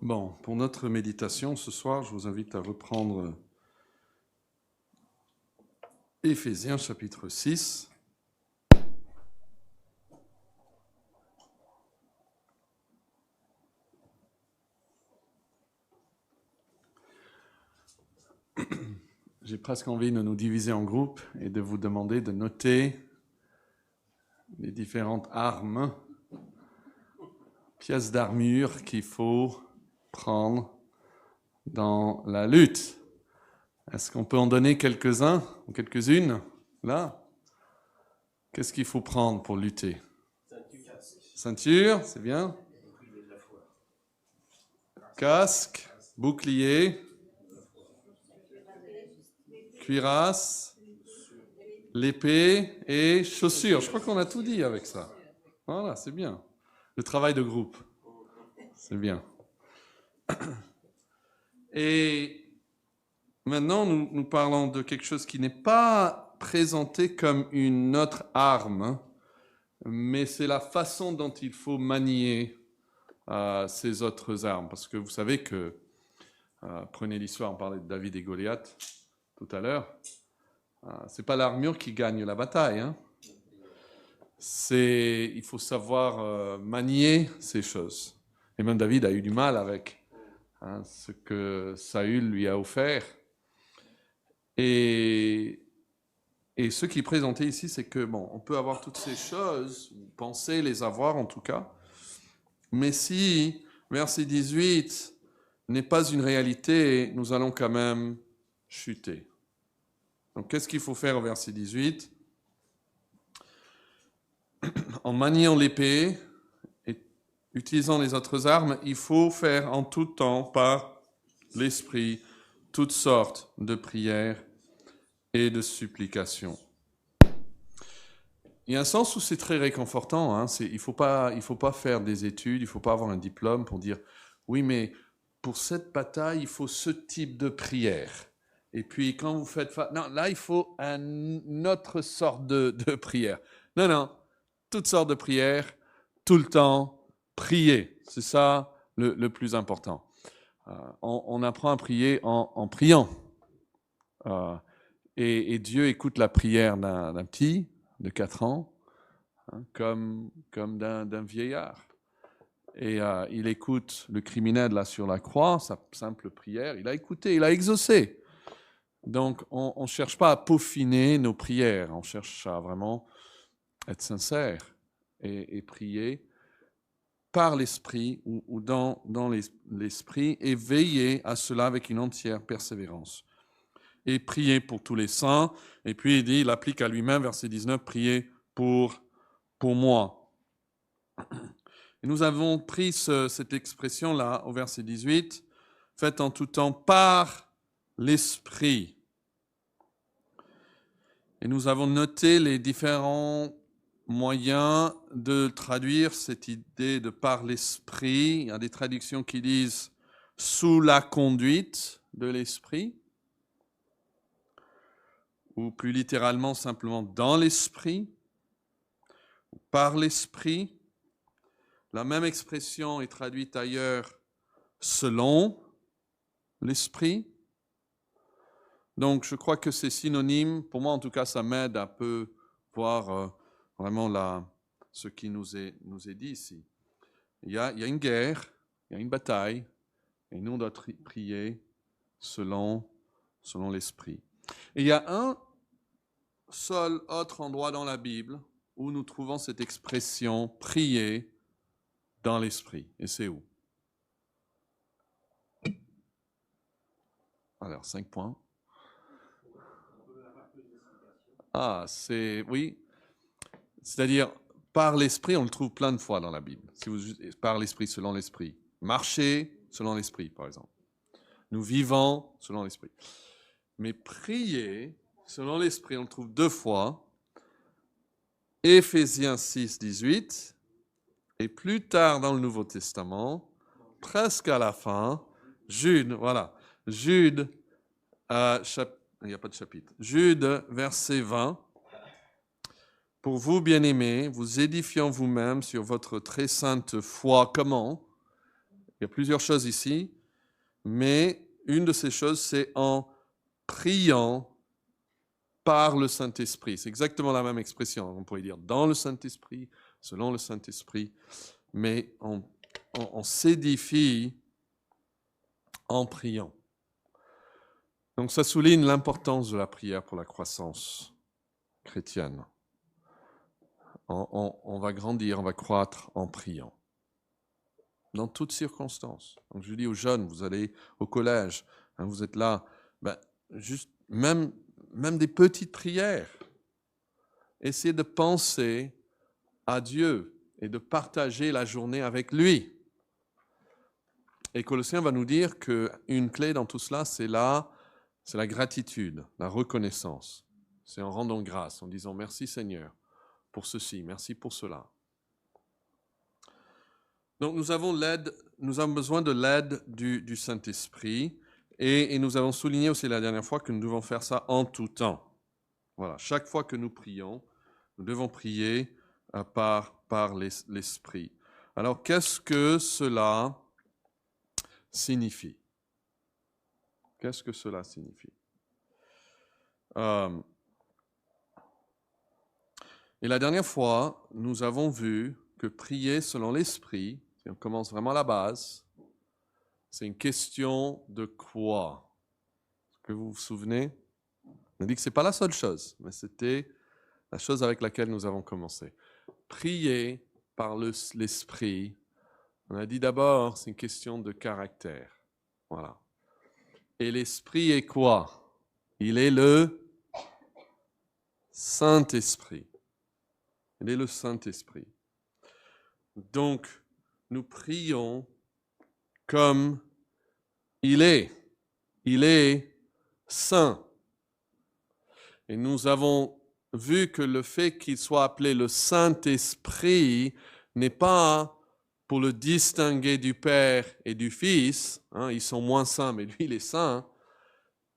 Bon, pour notre méditation ce soir, je vous invite à reprendre Éphésiens chapitre 6. J'ai presque envie de nous diviser en groupes et de vous demander de noter les différentes armes, pièces d'armure qu'il faut prendre dans la lutte. Est-ce qu'on peut en donner quelques-uns ou quelques-unes là? Qu'est-ce qu'il faut prendre pour lutter? Ceinture, c'est bien. Casque, bouclier, cuirasse, l'épée et chaussures. Je crois qu'on a tout dit avec ça. Voilà, c'est bien. Le travail de groupe, c'est bien. Et maintenant, nous parlons de quelque chose qui n'est pas présenté comme une autre arme, mais c'est la façon dont il faut manier ces autres armes. Parce que vous savez que, prenez l'histoire, on parlait de David et Goliath tout à l'heure, c'est pas l'armure qui gagne la bataille, hein. Il faut savoir manier ces choses. Et même David a eu du mal avec ce que Saül lui a offert. Et ce qui est présenté ici, c'est que, bon, on peut avoir toutes ces choses, ou penser les avoir en tout cas, mais si verset 18 n'est pas une réalité, nous allons quand même chuter. Donc, qu'est-ce qu'il faut faire au verset 18 ? En maniant l'épée et utilisant les autres armes, il faut faire en tout temps par l'esprit toutes sortes de prières et de supplications. Il y a un sens où c'est très réconfortant. Hein, il ne faut pas faire des études, il ne faut pas avoir un diplôme pour dire « Oui, mais pour cette bataille, il faut ce type de prière. » Et puis quand vous faites... Non, là, il faut une autre sorte de prière. Non, toutes sortes de prières, tout le temps, prier. C'est ça le plus important. On apprend à prier en priant. Et Dieu écoute la prière d'un petit de 4 ans, hein, comme d'un vieillard. Et il écoute le criminel là sur la croix, sa simple prière, il a écouté, il a exaucé. Donc on ne cherche pas à peaufiner nos prières, on cherche à vraiment être sincère et prier par l'esprit ou dans l'esprit et veiller à cela avec une entière persévérance. Et prier pour tous les saints. Et puis il applique à lui-même, verset 19, prier pour moi. Et nous avons pris cette expression-là au verset 18, faites en tout temps par l'esprit. Et nous avons noté les différents moyens de traduire cette idée de par l'esprit. Il y a des traductions qui disent sous la conduite de l'esprit, ou plus littéralement simplement dans l'esprit, ou par l'esprit. La même expression est traduite ailleurs selon l'esprit. Donc je crois que c'est synonyme. Pour moi en tout cas, ça m'aide à peu voir vraiment ce qui nous est dit ici. Il y a une guerre, il y a une bataille, et nous on doit prier selon l'esprit. Et il y a un seul autre endroit dans la Bible où nous trouvons cette expression prier dans l'esprit. Et c'est où? Alors, 5 points. Oui. C'est-à-dire, par l'esprit, on le trouve plein de fois dans la Bible. Si vous par l'esprit, selon l'esprit. Marcher selon l'esprit, par exemple. Nous vivons selon l'esprit. Mais prier selon l'esprit, on le trouve 2 fois. Éphésiens 6, 18. Et plus tard dans le Nouveau Testament, presque à la fin, Jude, voilà. Jude, il n'y a pas de chapitre. Jude, verset 20. Pour vous, bien-aimés, vous édifiant vous-même sur votre très sainte foi. Comment? Il y a plusieurs choses ici, mais une de ces choses, c'est en priant par le Saint-Esprit. C'est exactement la même expression. On pourrait dire dans le Saint-Esprit, selon le Saint-Esprit, mais on s'édifie en priant. Donc ça souligne l'importance de la prière pour la croissance chrétienne. On va grandir, on va croître en priant. Dans toutes circonstances. Donc je dis aux jeunes, vous allez au collège, vous êtes là, juste même des petites prières. Essayez de penser à Dieu et de partager la journée avec lui. Et Colossiens va nous dire qu'une clé dans tout cela, c'est la gratitude, la reconnaissance. C'est en rendant grâce, en disant merci Seigneur pour ceci, merci pour cela. Donc nous avons besoin de l'aide du Saint-Esprit et nous avons souligné aussi la dernière fois que nous devons faire ça en tout temps. Voilà, chaque fois que nous prions, nous devons prier par l'Esprit. Alors qu'est-ce que cela signifie? Qu'est-ce que cela signifie? Et la dernière fois, nous avons vu que prier selon l'Esprit, si on commence vraiment à la base, c'est une question de quoi? Est-ce que vous vous souvenez? On a dit que ce n'est pas la seule chose, mais c'était la chose avec laquelle nous avons commencé. Prier par l'Esprit, on a dit d'abord, c'est une question de caractère. Voilà. Et l'Esprit est quoi? Il est le Saint-Esprit. Il est le Saint-Esprit. Donc, nous prions comme il est. Il est saint. Et nous avons vu que le fait qu'il soit appelé le Saint-Esprit n'est pas pour le distinguer du Père et du Fils. Ils sont moins saints, mais lui, il est saint.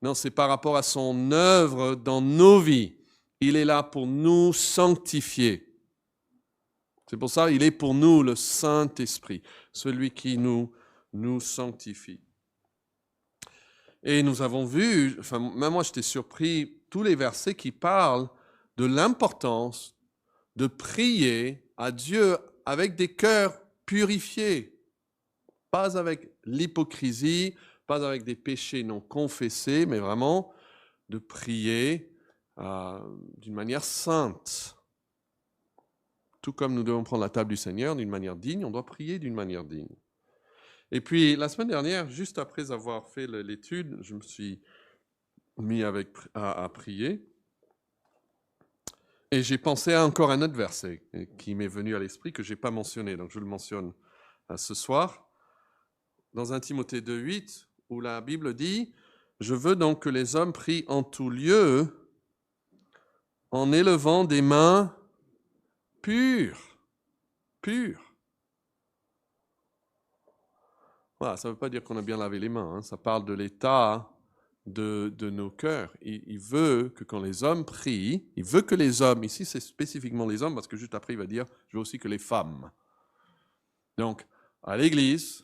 Non, c'est par rapport à son œuvre dans nos vies. Il est là pour nous sanctifier. C'est pour ça qu'il est pour nous le Saint-Esprit, celui qui nous sanctifie. Et nous avons vu, même moi j'étais surpris, tous les versets qui parlent de l'importance de prier à Dieu avec des cœurs purifiés, pas avec l'hypocrisie, pas avec des péchés non confessés, mais vraiment de prier d'une manière sainte. Tout comme nous devons prendre la table du Seigneur d'une manière digne, on doit prier d'une manière digne. Et puis, la semaine dernière, juste après avoir fait l'étude, je me suis mis à prier. Et j'ai pensé à encore un autre verset qui m'est venu à l'esprit, que je n'ai pas mentionné, donc je le mentionne ce soir. Dans 1 Timothée 2,8, où la Bible dit « Je veux donc que les hommes prient en tout lieu, en élevant des mains pures. » Pures. Voilà, ça ne veut pas dire qu'on a bien lavé les mains, ça parle de l'état de nos cœurs. Il veut que quand les hommes prient, il veut que les hommes, ici c'est spécifiquement les hommes, parce que juste après il va dire, je veux aussi que les femmes. Donc, à l'église,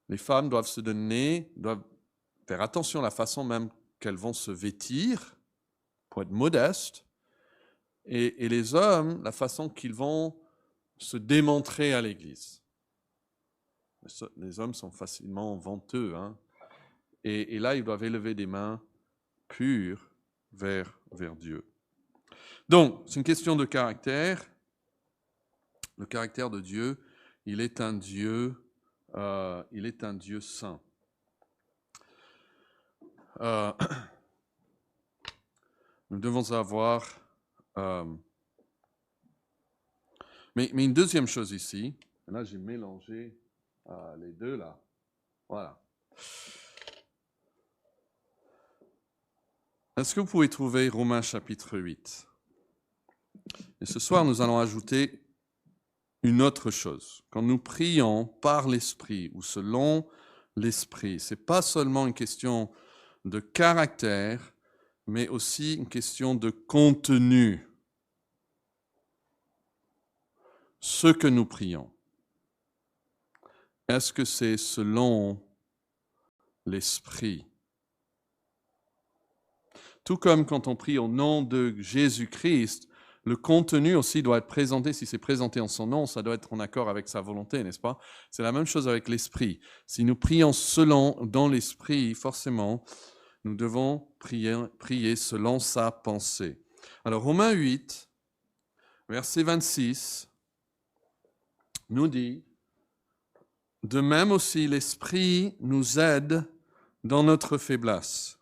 les femmes doivent se donner, doivent faire attention à la façon même qu'elles vont se vêtir, pour être modestes, et les hommes, la façon qu'ils vont se démontrer à l'église. Les hommes sont facilement vanteux, et là, ils doivent élever des mains pures vers Dieu. Donc, c'est une question de caractère. Le caractère de Dieu, il est un Dieu saint. Nous devons avoir... mais une deuxième chose ici, là j'ai mélangé les deux là. Voilà. Est-ce que vous pouvez trouver Romains chapitre 8? Et ce soir, nous allons ajouter une autre chose. Quand nous prions par l'Esprit ou selon l'Esprit, ce n'est pas seulement une question de caractère, mais aussi une question de contenu. Ce que nous prions. est-ce que c'est selon l'Esprit? Tout comme quand on prie au nom de Jésus-Christ, le contenu aussi doit être présenté. Si c'est présenté en son nom, ça doit être en accord avec sa volonté, n'est-ce pas? C'est la même chose avec l'Esprit. Si nous prions dans l'Esprit, forcément, nous devons prier selon sa pensée. Alors, Romains 8, verset 26, nous dit, « De même aussi, l'Esprit nous aide dans notre faiblesse.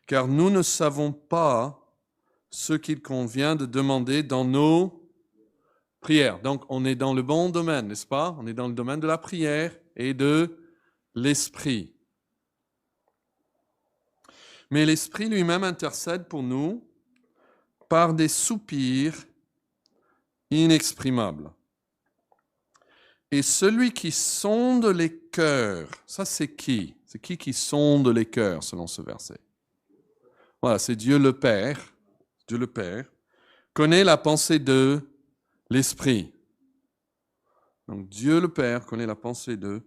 Car nous ne savons pas ce qu'il convient de demander dans nos prières. » Donc, on est dans le bon domaine, n'est-ce pas? On est dans le domaine de la prière et de l'Esprit. Mais l'Esprit lui-même intercède pour nous par des soupirs inexprimables. Et celui qui sonde les cœurs, ça c'est qui? C'est qui sonde les cœurs selon ce verset? Voilà, c'est Dieu le Père. Dieu le Père connaît la pensée de l'Esprit. Donc Dieu le Père connaît la pensée de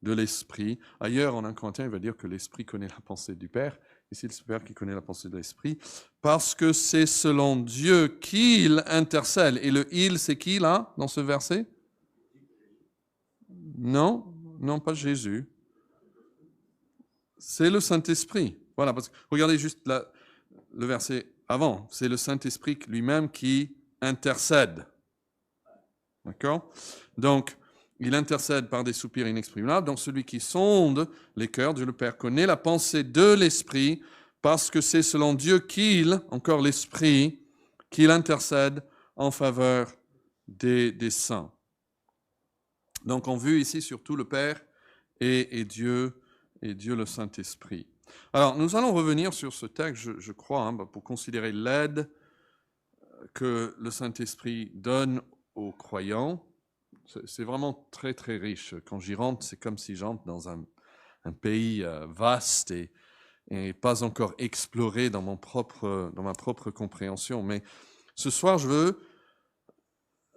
l'Esprit. Ailleurs, en 1 Corinthiens, il va dire que l'Esprit connaît la pensée du Père. Ici, c'est le Père qui connaît la pensée de l'Esprit. Parce que c'est selon Dieu qu'il intercède. Et le « il », c'est qui là, dans ce verset? Non, pas Jésus. C'est le Saint-Esprit. Voilà, parce que regardez juste le verset avant. C'est le Saint-Esprit lui-même qui intercède. D'accord? Donc, il intercède par des soupirs inexprimables. Donc, celui qui sonde les cœurs, Dieu le Père, connaît la pensée de l'Esprit, parce que c'est selon Dieu encore l'Esprit, qu'il intercède en faveur des saints. Donc, on vit ici surtout le Père et Dieu le Saint-Esprit. Alors, nous allons revenir sur ce texte, je crois, pour considérer l'aide que le Saint-Esprit donne aux croyants. C'est vraiment très, très riche. Quand j'y rentre, c'est comme si j'entre dans un pays vaste et pas encore exploré dans ma propre compréhension. Mais ce soir, je veux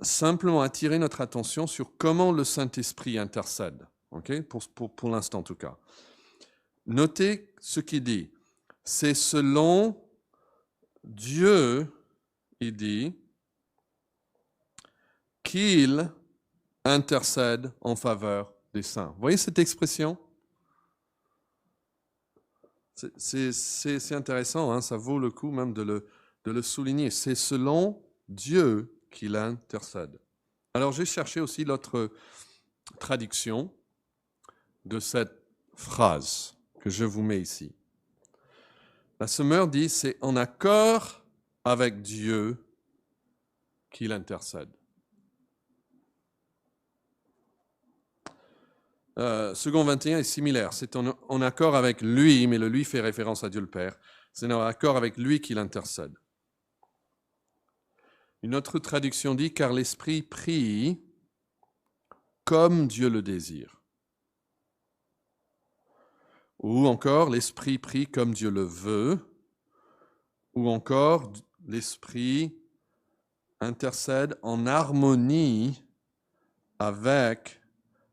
simplement attirer notre attention sur comment le Saint-Esprit intercède, okay? Pour l'instant en tout cas. Notez ce qu'il dit. C'est selon Dieu, il dit, qu'il intercède en faveur des saints. Vous voyez cette expression? C'est intéressant, hein? Ça vaut le coup même de le souligner. C'est selon Dieu qu'il intercède. Alors j'ai cherché aussi l'autre traduction de cette phrase que je vous mets ici. La Semeur dit, c'est en accord avec Dieu qu'il intercède. Second 21 est similaire, c'est en accord avec lui, mais le lui fait référence à Dieu le Père. C'est en accord avec lui qu'il intercède. Une autre traduction dit, car l'Esprit prie comme Dieu le désire. Ou encore, l'Esprit prie comme Dieu le veut. Ou encore, l'Esprit intercède en harmonie avec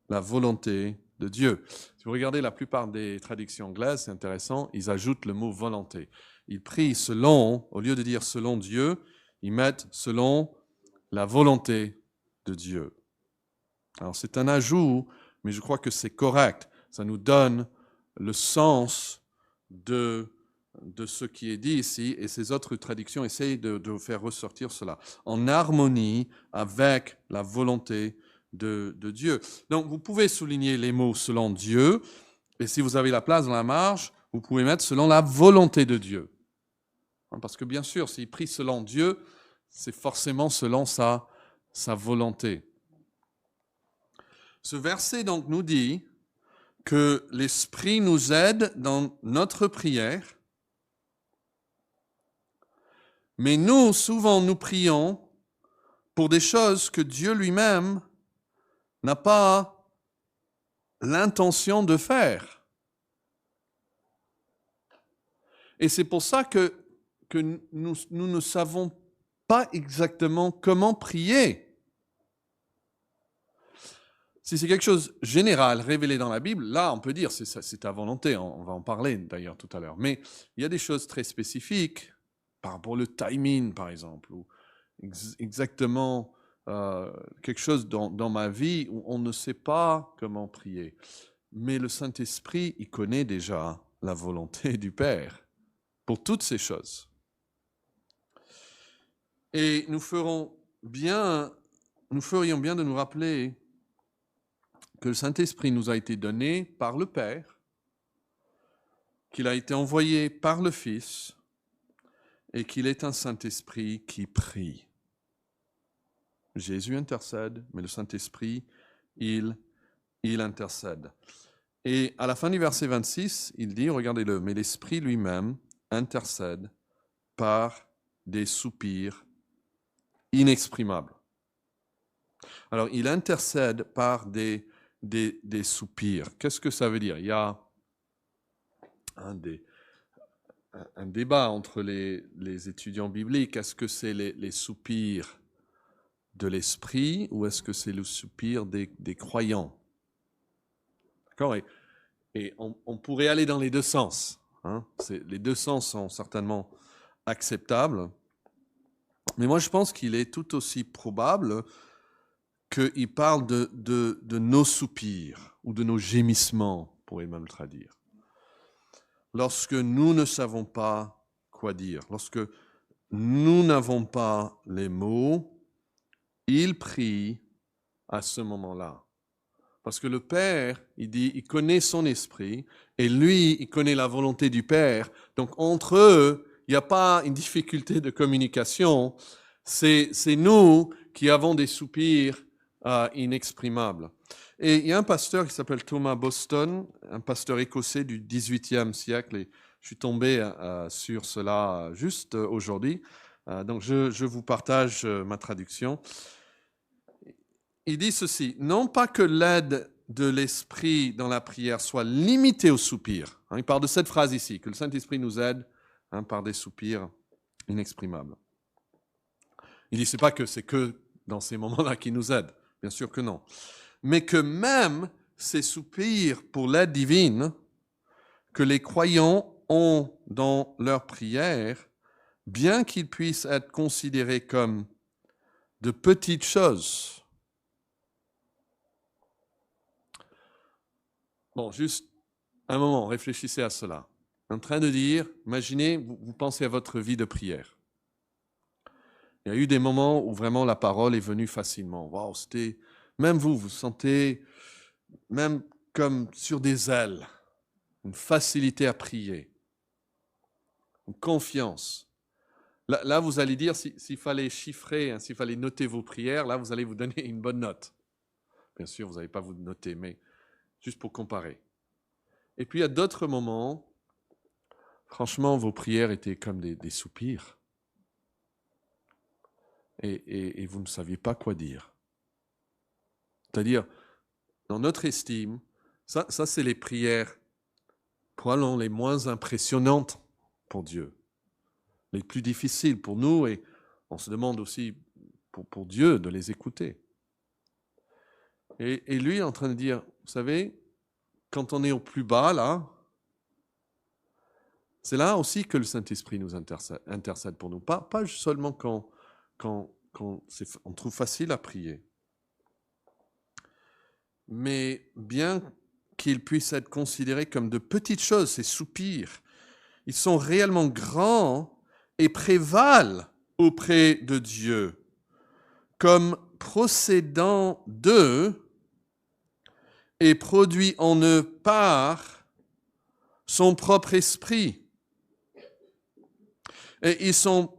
la volonté de Dieu. Si vous regardez la plupart des traductions anglaises, c'est intéressant, ils ajoutent le mot volonté. Ils prient selon, au lieu de dire selon Dieu, ils mettent selon la volonté de Dieu. Alors c'est un ajout, mais je crois que c'est correct. Ça nous donne le sens de ce qui est dit ici, et ces autres traductions essayent de faire ressortir cela. En harmonie avec la volonté de Dieu. Donc vous pouvez souligner les mots selon Dieu, et si vous avez la place dans la marge, vous pouvez mettre selon la volonté de Dieu. Parce que bien sûr, s'il prie selon Dieu, c'est forcément selon sa volonté. Ce verset donc nous dit que l'Esprit nous aide dans notre prière, mais nous, souvent, nous prions pour des choses que Dieu lui-même n'a pas l'intention de faire. Et c'est pour ça que nous ne savons pas exactement comment prier. Si c'est quelque chose de général, révélé dans la Bible, là, on peut dire, c'est ta volonté, on va en parler d'ailleurs tout à l'heure. Mais il y a des choses très spécifiques, par rapport au timing, par exemple, ou exactement quelque chose dans ma vie où on ne sait pas comment prier. Mais le Saint-Esprit, il connaît déjà la volonté du Père pour toutes ces choses. Et nous ferions bien de nous rappeler que le Saint-Esprit nous a été donné par le Père, qu'il a été envoyé par le Fils et qu'il est un Saint-Esprit qui prie. Jésus intercède, mais le Saint-Esprit, il intercède. Et à la fin du verset 26, il dit, regardez-le, mais l'Esprit lui-même intercède par des soupirs inexprimables. Alors, il intercède par des soupirs. Qu'est-ce que ça veut dire? Il y a un débat entre les étudiants bibliques. Est-ce que c'est les soupirs de l'esprit ou est-ce que c'est le soupir des croyants? D'accord? Et on pourrait aller dans les deux sens. Hein? Les deux sens sont certainement acceptables. Mais moi, je pense qu'il est tout aussi probable qu'il parle de nos soupirs ou de nos gémissements, on pourrait même le traduire. Lorsque nous ne savons pas quoi dire, lorsque nous n'avons pas les mots, il prie à ce moment-là. Parce que le Père, il dit, il connaît son esprit, et lui, il connaît la volonté du Père. Donc entre eux, il n'y a pas une difficulté de communication. C'est nous qui avons des soupirs inexprimables. Et il y a un pasteur qui s'appelle Thomas Boston, un pasteur écossais du XVIIIe siècle, et je suis tombé sur cela juste aujourd'hui. Donc je vous partage ma traduction. Il dit ceci, non pas que l'aide de l'Esprit dans la prière soit limitée au soupir. Il parle de cette phrase ici, que le Saint-Esprit nous aide par des soupirs inexprimables. Il dit, c'est pas que c'est que dans ces moments-là qu'il nous aide, bien sûr que non. Mais que même ces soupirs pour l'aide divine que les croyants ont dans leur prière, bien qu'ils puissent être considérés comme de petites choses. Bon, juste un moment, réfléchissez à cela. En train de dire, imaginez, vous pensez à votre vie de prière. Il y a eu des moments où vraiment la parole est venue facilement. Waouh, c'était, même vous sentez, même comme sur des ailes, une facilité à prier, une confiance. Là vous allez dire, s'il fallait chiffrer, s'il fallait noter vos prières, là, vous allez vous donner une bonne note. Bien sûr, vous n'allez pas vous noter, mais juste pour comparer. Et puis, il y a d'autres moments, franchement, vos prières étaient comme des soupirs. Et vous ne saviez pas quoi dire. C'est-à-dire, dans notre estime, ça c'est les prières probablement les moins impressionnantes pour Dieu, les plus difficiles pour nous, et on se demande aussi pour Dieu de les écouter. Et lui est en train de dire, vous savez, quand on est au plus bas, là, c'est là aussi que le Saint-Esprit nous intercède pour nous. Pas seulement quand on trouve facile à prier, mais bien qu'ils puissent être considérés comme de petites choses, ces soupirs, ils sont réellement grands et prévalent auprès de Dieu, comme procédant d'eux et produit en eux par son propre esprit. Et ils sont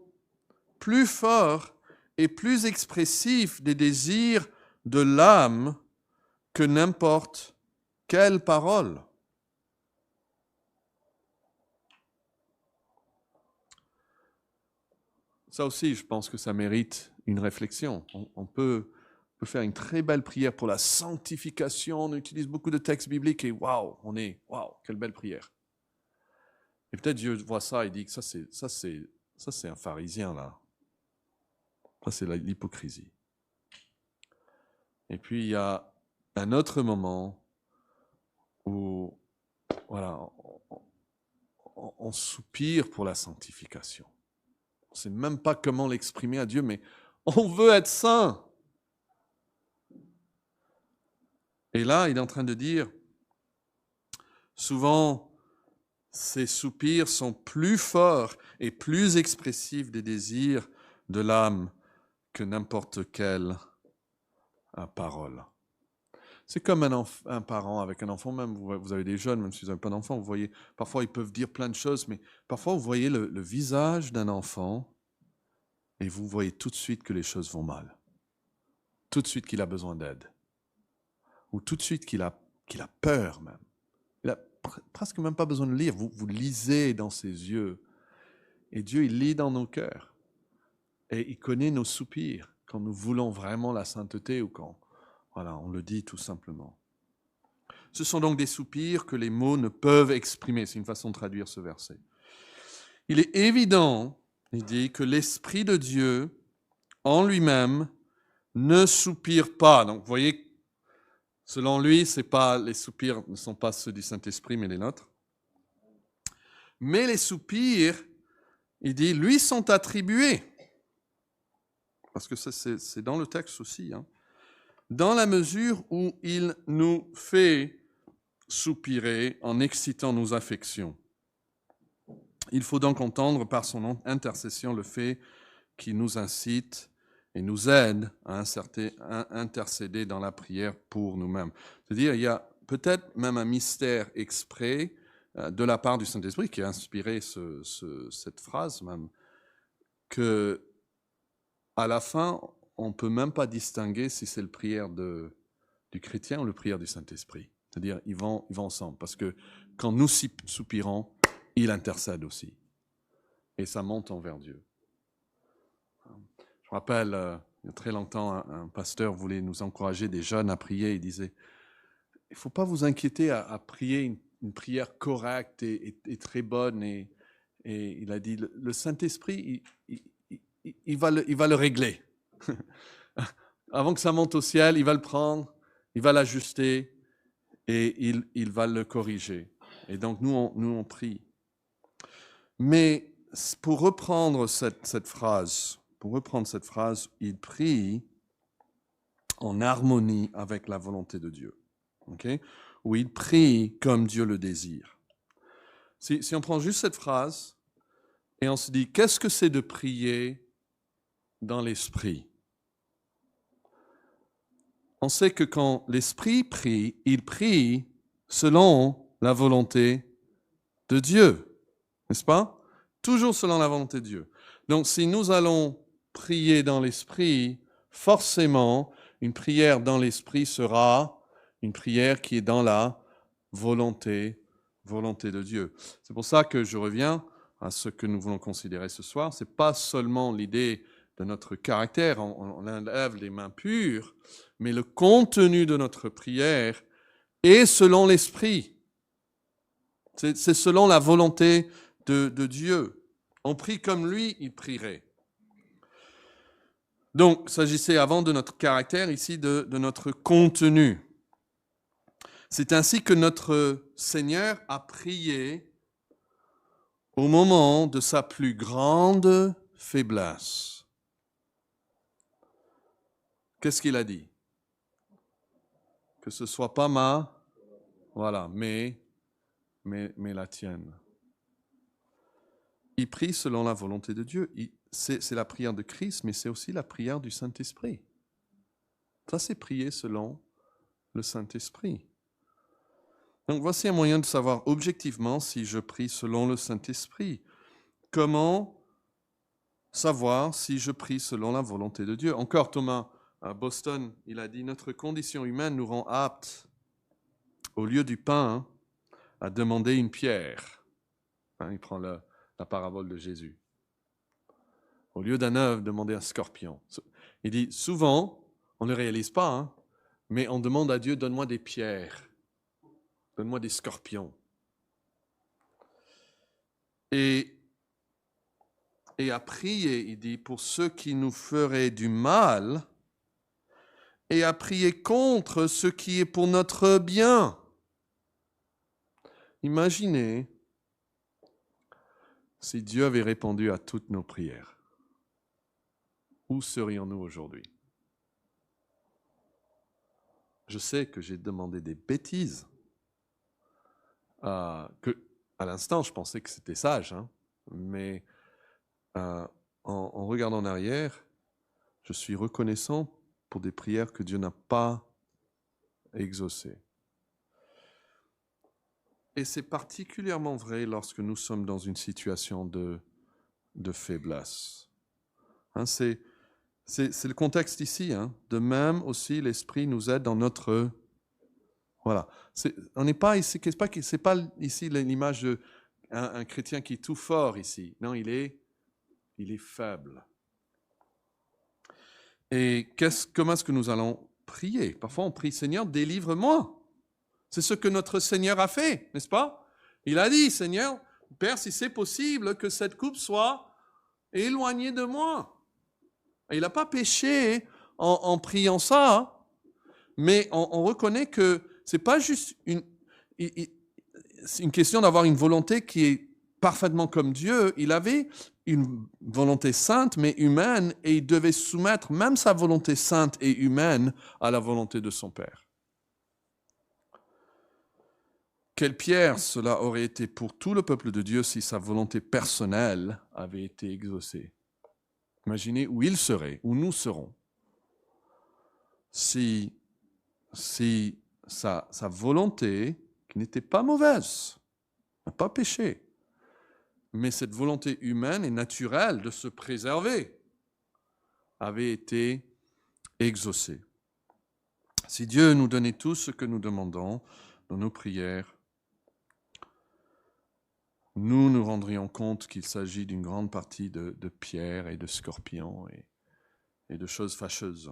plus forts et plus expressifs des désirs de l'âme que n'importe quelle parole. Ça aussi, je pense que ça mérite une réflexion. On peut faire une très belle prière pour la sanctification. On utilise beaucoup de textes bibliques et waouh, quelle belle prière. Et peut-être Dieu voit ça et dit que ça c'est un pharisien là. Ça c'est l'hypocrisie. Et puis il y a un autre moment où voilà, on soupire pour la sanctification. On ne sait même pas comment l'exprimer à Dieu, mais on veut être saint. Et là, il est en train de dire, souvent, ces soupirs sont plus forts et plus expressifs des désirs de l'âme que n'importe quelle parole. C'est comme un parent avec un enfant, même vous avez des jeunes, même si vous n'avez pas d'enfant, vous voyez, parfois ils peuvent dire plein de choses, mais parfois vous voyez le visage d'un enfant et vous voyez tout de suite que les choses vont mal. Tout de suite qu'il a besoin d'aide. Ou tout de suite qu'il a peur même. Il n'a presque même pas besoin de lire. Vous lisez dans ses yeux. Et Dieu, il lit dans nos cœurs. Et il connaît nos soupirs quand nous voulons vraiment la sainteté ou quand on le dit tout simplement. Ce sont donc des soupirs que les mots ne peuvent exprimer. C'est une façon de traduire ce verset. Il est évident, il dit, que l'Esprit de Dieu, en lui-même, ne soupire pas. Donc, vous voyez, selon lui, les soupirs ne sont pas ceux du Saint-Esprit, mais les nôtres. Mais les soupirs, il dit, lui sont attribués. Parce que ça, c'est dans le texte aussi. Dans la mesure où il nous fait soupirer en excitant nos affections. Il faut donc entendre par son intercession le fait qu'il nous incite et nous aide à intercéder dans la prière pour nous-mêmes. C'est-à-dire, il y a peut-être même un mystère exprès de la part du Saint-Esprit qui a inspiré cette phrase même, que à la fin, on ne peut même pas distinguer si c'est la prière du chrétien ou la prière du Saint-Esprit. C'est-à-dire, ils vont ensemble. Parce que quand nous soupirons, il intercède aussi. Et ça monte envers Dieu. Je me rappelle, il y a très longtemps, un pasteur voulait nous encourager des jeunes à prier. Il disait, il ne faut pas vous inquiéter à prier une prière correcte et très bonne. Et il a dit, le Saint-Esprit, il va le régler. Avant que ça monte au ciel, il va le prendre, il va l'ajuster et il va le corriger. Et donc, nous, on prie. Mais pour reprendre cette phrase, il prie en harmonie avec la volonté de Dieu. Okay? Ou il prie comme Dieu le désire. Si on prend juste cette phrase et on se dit, qu'est-ce que c'est de prier dans l'esprit? On sait que quand l'esprit prie, il prie selon la volonté de Dieu, n'est-ce pas? Toujours selon la volonté de Dieu. Donc, si nous allons prier dans l'esprit, forcément, une prière dans l'esprit sera une prière qui est dans la volonté de Dieu. C'est pour ça que je reviens à ce que nous voulons considérer ce soir. Ce n'est pas seulement l'idée de notre caractère, on lève les mains pures, mais le contenu de notre prière est selon l'esprit. C'est selon la volonté de Dieu. On prie comme lui, il prierait. Donc, s'agissait avant de notre caractère, ici de notre contenu. C'est ainsi que notre Seigneur a prié au moment de sa plus grande faiblesse. Qu'est-ce qu'il a dit? Que ce ne soit pas mais la tienne. Il prie selon la volonté de Dieu. C'est la prière de Christ, mais c'est aussi la prière du Saint-Esprit. Ça, c'est prier selon le Saint-Esprit. Donc, voici un moyen de savoir objectivement si je prie selon le Saint-Esprit. Comment savoir si je prie selon la volonté de Dieu? Encore, Thomas, à Boston, il a dit « Notre condition humaine nous rend aptes, au lieu du pain, à demander une pierre. » Il prend la parabole de Jésus. Au lieu d'un œuf, demander un scorpion. Il dit, souvent, on ne le réalise pas, mais on demande à Dieu, donne-moi des pierres, donne-moi des scorpions. Et à prier, il dit, pour ceux qui nous feraient du mal, et à prier contre ce qui est pour notre bien. Imaginez si Dieu avait répondu à toutes nos prières. Où serions-nous aujourd'hui? Je sais que j'ai demandé des bêtises, que à l'instant je pensais que c'était sage, hein, mais en regardant en arrière, je suis reconnaissant pour des prières que Dieu n'a pas exaucées. Et c'est particulièrement vrai lorsque nous sommes dans une situation de faiblesse. Hein, c'est le contexte ici. Hein. De même aussi, l'Esprit nous aide dans notre... Voilà. On n'est pas ici, c'est pas ici l'image d'un chrétien qui est tout fort ici. Non, il est faible. Et comment est-ce que nous allons prier? Parfois, on prie, Seigneur, délivre-moi. C'est ce que notre Seigneur a fait, n'est-ce pas? Il a dit, Seigneur, Père, si c'est possible, que cette coupe soit éloignée de moi. Et il n'a pas péché en priant ça, hein, mais on reconnaît que ce n'est pas juste c'est une question d'avoir une volonté qui est parfaitement comme Dieu. Il avait une volonté sainte mais humaine et il devait soumettre même sa volonté sainte et humaine à la volonté de son Père. Quelle pierre cela aurait été pour tout le peuple de Dieu si sa volonté personnelle avait été exaucée. Imaginez où il serait, où nous serons, si sa volonté, qui n'était pas mauvaise, n'a pas péché, mais cette volonté humaine et naturelle de se préserver avait été exaucée. Si Dieu nous donnait tout ce que nous demandons dans nos prières, nous nous rendrions compte qu'il s'agit d'une grande partie de pierres et de scorpions et de choses fâcheuses.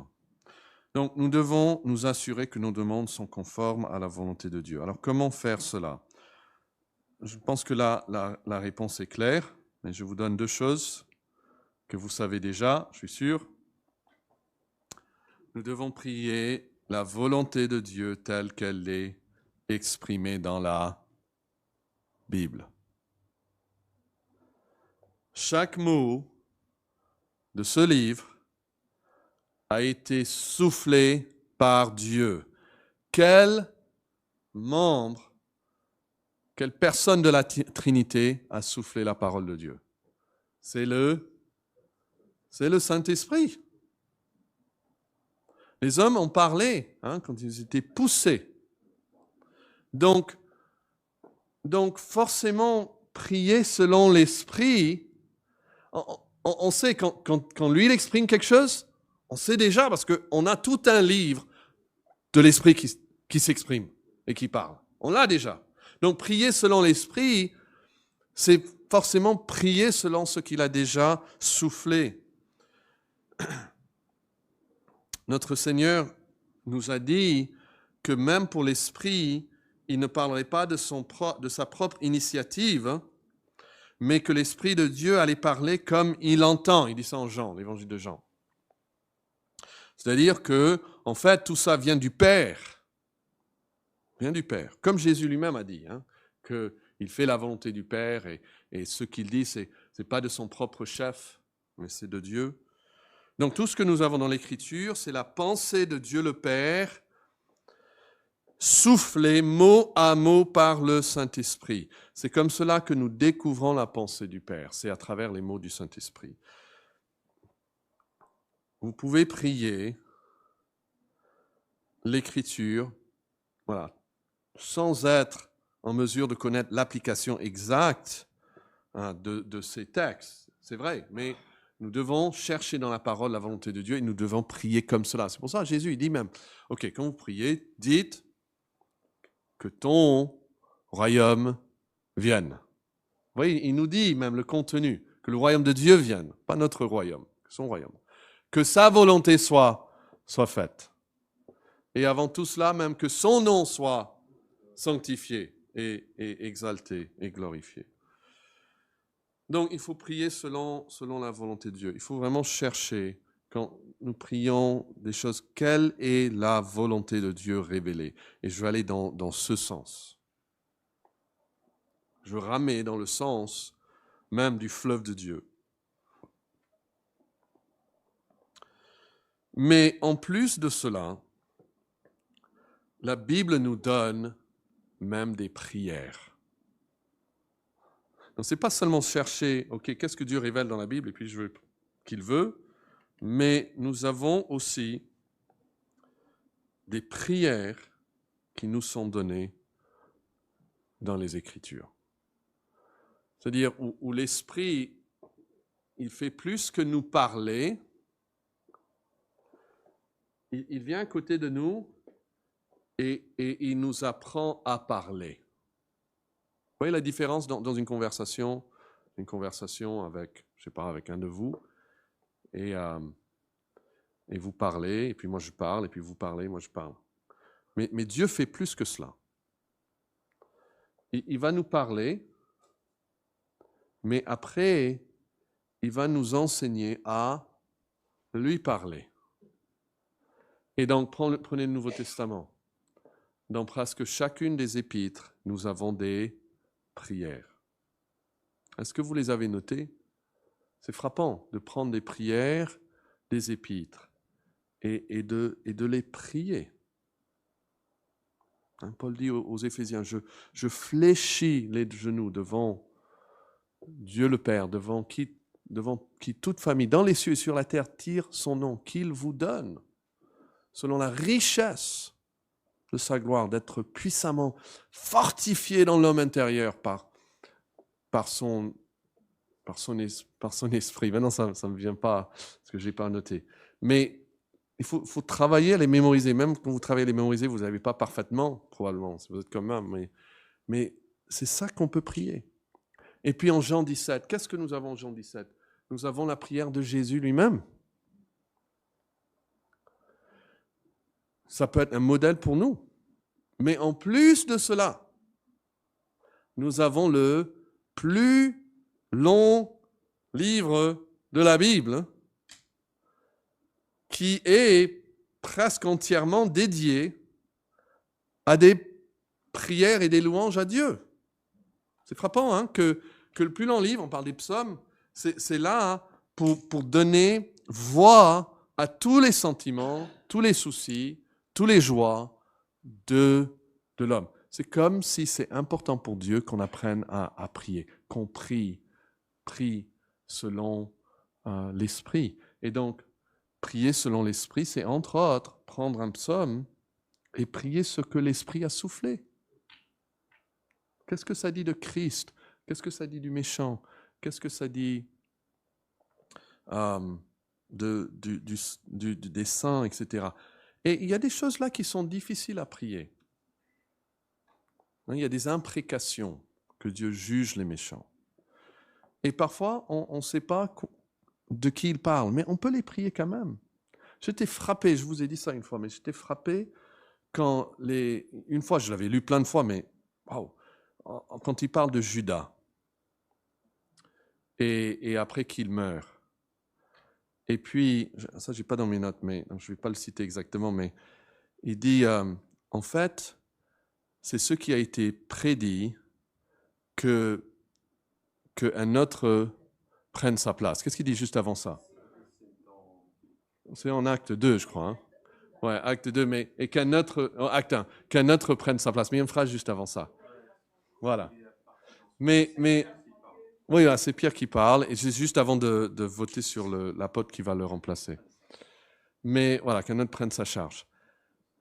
Donc, nous devons nous assurer que nos demandes sont conformes à la volonté de Dieu. Alors, comment faire cela? Je pense que la réponse est claire, mais je vous donne deux choses que vous savez déjà, je suis sûr. Nous devons prier la volonté de Dieu telle qu'elle est exprimée dans la Bible. Chaque mot de ce livre a été soufflé par Dieu. Quel membre, quelle personne de la Trinité a soufflé la parole de Dieu? C'est le Saint-Esprit. Les hommes ont parlé quand ils étaient poussés. Donc forcément, prier selon l'Esprit, on sait quand lui il exprime quelque chose, on sait déjà parce qu'on a tout un livre de l'Esprit qui s'exprime et qui parle. On l'a déjà. Donc prier selon l'Esprit, c'est forcément prier selon ce qu'il a déjà soufflé. Notre Seigneur nous a dit que même pour l'Esprit, il ne parlerait pas de sa propre initiative, mais que l'Esprit de Dieu allait parler comme il entend. Il dit ça en Jean, l'évangile de Jean. C'est-à-dire que, en fait, tout ça vient du Père. Vient du Père. Comme Jésus lui-même a dit, qu'il fait la volonté du Père et ce qu'il dit, c'est pas de son propre chef, mais c'est de Dieu. Donc tout ce que nous avons dans l'Écriture, c'est la pensée de Dieu le Père, soufflée mot à mot par le Saint-Esprit. C'est comme cela que nous découvrons la pensée du Père, c'est à travers les mots du Saint-Esprit. Vous pouvez prier l'Écriture, voilà, sans être en mesure de connaître l'application exacte de ces textes. C'est vrai, mais nous devons chercher dans la parole la volonté de Dieu et nous devons prier comme cela. C'est pour ça que Jésus il dit même, ok, quand vous priez, dites que ton royaume vienne. Vous voyez, il nous dit même le contenu, que le royaume de Dieu vienne, pas notre royaume, son royaume. Que sa volonté soit faite. Et avant tout cela, même que son nom soit sanctifié et exalté et glorifié. Donc, il faut prier selon la volonté de Dieu. Il faut vraiment chercher quand nous prions des choses, quelle est la volonté de Dieu révélée? Et je vais aller dans ce sens. Je veux ramer dans le sens même du fleuve de Dieu. Mais en plus de cela, la Bible nous donne même des prières. Donc, ce n'est pas seulement chercher, OK, qu'est-ce que Dieu révèle dans la Bible, et puis je veux qu'il veut, mais nous avons aussi des prières qui nous sont données dans les Écritures. C'est-à-dire où l'Esprit, il fait plus que nous parler, il vient à côté de nous et il nous apprend à parler. Vous voyez la différence dans une conversation avec, je sais pas, avec un de vous, et vous parlez, et puis moi je parle, et puis vous parlez, moi je parle. Mais Dieu fait plus que cela. Il va nous parler, mais après, il va nous enseigner à lui parler. Et donc, prenez le Nouveau Testament. Dans presque chacune des épîtres, nous avons des prières. Est-ce que vous les avez notées? C'est frappant de prendre des prières des épîtres et de les prier. Paul dit aux Éphésiens, je fléchis les genoux devant Dieu le Père, devant qui toute famille, dans les cieux et sur la terre, tire son nom, qu'il vous donne, selon la richesse de sa gloire, d'être puissamment fortifié dans l'homme intérieur par son esprit. Maintenant, ça ne me vient pas, parce que je n'ai pas noté. Mais il faut travailler à les mémoriser. Même quand vous travaillez à les mémoriser, vous n'avez pas parfaitement, probablement, vous êtes comme même. Mais c'est ça qu'on peut prier. Et puis en Jean 17, qu'est-ce que nous avons en Jean 17? Nous avons la prière de Jésus lui-même. Ça peut être un modèle pour nous. Mais en plus de cela, nous avons le plus long livre de la Bible qui est presque entièrement dédié à des prières et des louanges à Dieu. C'est frappant hein, que le plus long livre, on parle des psaumes, c'est là hein, pour donner voix à tous les sentiments, tous les soucis, tous les joies de l'homme. C'est comme si c'est important pour Dieu qu'on apprenne à prier, qu'on prie selon l'Esprit. Et donc, prier selon l'Esprit, c'est entre autres prendre un psaume et prier ce que l'Esprit a soufflé. Qu'est-ce que ça dit de Christ? Qu'est-ce que ça dit du méchant? Qu'est-ce que ça dit des saints, etc. Et il y a des choses là qui sont difficiles à prier. Il y a des imprécations que Dieu juge les méchants. Et parfois, on ne sait pas de qui il parle, mais on peut les prier quand même. J'étais frappé, je vous ai dit ça une fois, mais j'étais frappé quand une fois, je l'avais lu plein de fois, mais wow, quand il parle de Judas et après qu'il meurt. Et puis, ça, je n'ai pas dans mes notes, mais donc je ne vais pas le citer exactement, mais il dit, en fait, c'est ce qui a été prédit qu'un autre prenne sa place. Qu'est-ce qu'il dit juste avant ça? C'est en acte 2, je crois. Hein? Ouais, acte 2, mais et acte 1, qu'un autre prenne sa place. Mais il y a une phrase juste avant ça. Voilà. Mais oui, c'est Pierre qui parle, et c'est juste avant de voter sur l'apôtre qui va le remplacer. Mais voilà, qu'un autre prenne sa charge.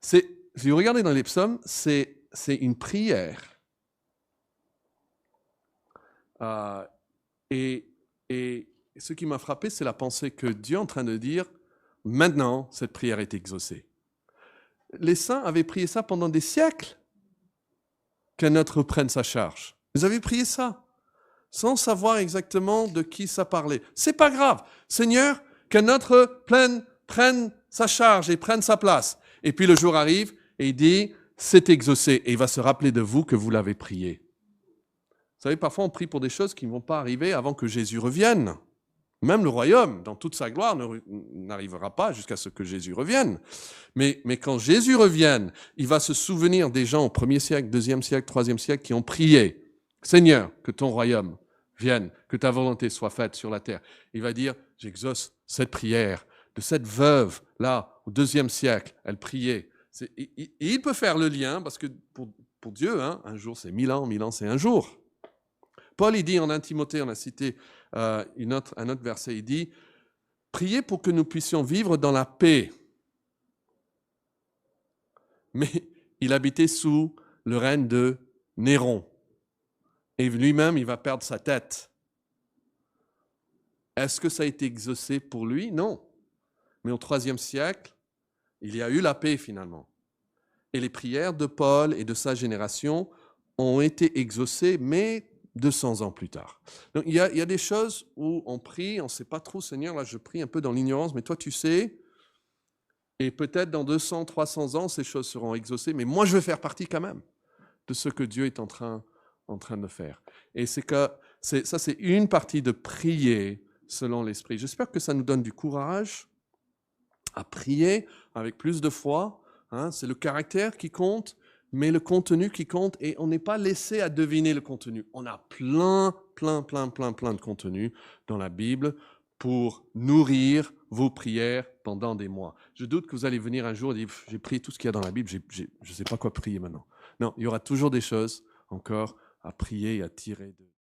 Si vous regardez dans les psaumes, c'est une prière. Et ce qui m'a frappé, c'est la pensée que Dieu est en train de dire, maintenant, cette prière est exaucée. Les saints avaient prié ça pendant des siècles, qu'un autre prenne sa charge. Ils avaient prié ça, sans savoir exactement de qui ça parlait. C'est pas grave. Seigneur, qu'un autre prenne sa charge et prenne sa place. Et puis le jour arrive et il dit, c'est exaucé. Et il va se rappeler de vous que vous l'avez prié. Vous savez, parfois on prie pour des choses qui ne vont pas arriver avant que Jésus revienne. Même le royaume, dans toute sa gloire, n'arrivera pas jusqu'à ce que Jésus revienne. Mais quand Jésus revienne, il va se souvenir des gens au 1er siècle, 2e siècle, 3e siècle qui ont prié. Seigneur, que ton royaume vienne, que ta volonté soit faite sur la terre. Il va dire, j'exauce cette prière de cette veuve, là, au 2e siècle, elle priait. Il peut faire le lien, parce que pour Dieu, un jour c'est 1000 ans c'est un jour. Paul, il dit en 1 Timothée, on a cité un autre verset, il dit « Priez pour que nous puissions vivre dans la paix. » Mais il habitait sous le règne de Néron. Et lui-même, il va perdre sa tête. Est-ce que ça a été exaucé pour lui? Non. Mais au 3e siècle, il y a eu la paix finalement. Et les prières de Paul et de sa génération ont été exaucées, mais 200 ans plus tard. Donc il y a des choses où on prie, on ne sait pas trop, Seigneur, là je prie un peu dans l'ignorance, mais toi tu sais, et peut-être dans 200, 300 ans, ces choses seront exaucées, mais moi je veux faire partie quand même de ce que Dieu est en train de faire. Et c'est une partie de prier selon l'Esprit. J'espère que ça nous donne du courage à prier avec plus de foi. C'est le caractère qui compte, mais le contenu qui compte, et on n'est pas laissé à deviner le contenu. On a plein de contenu dans la Bible pour nourrir vos prières pendant des mois. Je doute que vous allez venir un jour et dire « j'ai prié tout ce qu'il y a dans la Bible, je ne sais pas quoi prier maintenant ». Non, il y aura toujours des choses encore à prier et à tirer de...